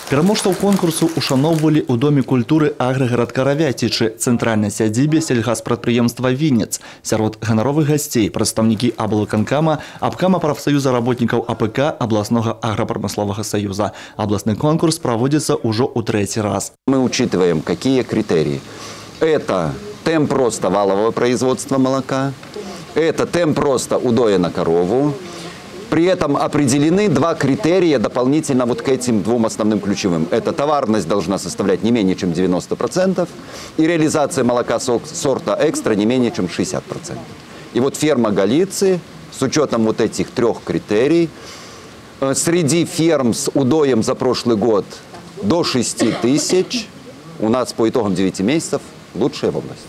Пераможцаў конкурсу ушаноўвалі ў Доме культуры аграгарадка Равятичы, цэнтральнай сядзібе сельгаспрадпрыемства «Вінец». Сярод ганаровых гасцей прадстаўнікі аблвыканкама, абкама прафсаюза работнікаў АПК Областного агропромыслового союза. Областный конкурс проводится уже у третий раз. Мы учитываем, какие критерии. Это темп роста валового производства молока, это темп роста удоя на корову. При этом определены два критерия дополнительно вот к этим двум основным ключевым. Это товарность должна составлять не менее чем 90% и реализация молока сорта экстра не менее чем 60%. И вот ферма Галиции с учетом вот этих трех критерий среди ферм с удоем за прошлый год до 6 тысяч у нас по итогам 9 месяцев лучшая в области.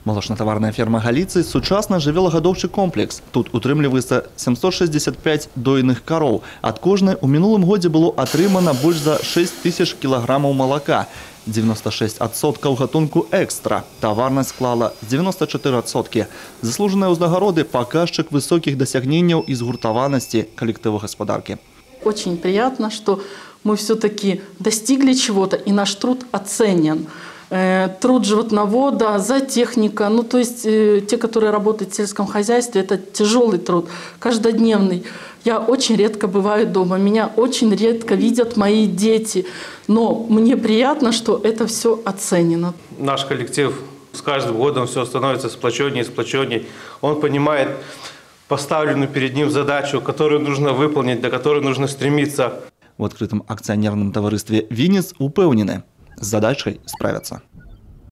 Малочно-товарная ферма Галиции – сучасный жывёлагадоўчы комплекс. Тут утрымліваецца 765 дойных коров. От кожнай у мінулым годзе было атрымана больш за 6 тысяч килограммов молока. 96% гатунку экстра. Товарность склала 94%. Заслуженные ўзнагароды – показчик высоких досягненняў и згуртаванасці коллектива гаспадаркі. Очень приятно, что мы все-таки достигли чего-то и наш труд оценен. Труд животновода, зоотехника, ну то есть те, которые работают в сельском хозяйстве, это тяжелый труд, каждодневный. Я очень редко бываю дома, меня очень редко видят мои дети, но мне приятно, что это все оценено. Наш коллектив с каждым годом все становится сплоченнее и сплоченнее. Он понимает поставленную перед ним задачу, которую нужно выполнить, до которой нужно стремиться. В открытом акционерном товаристве «Вінец» упэўнены, с задачей справятся.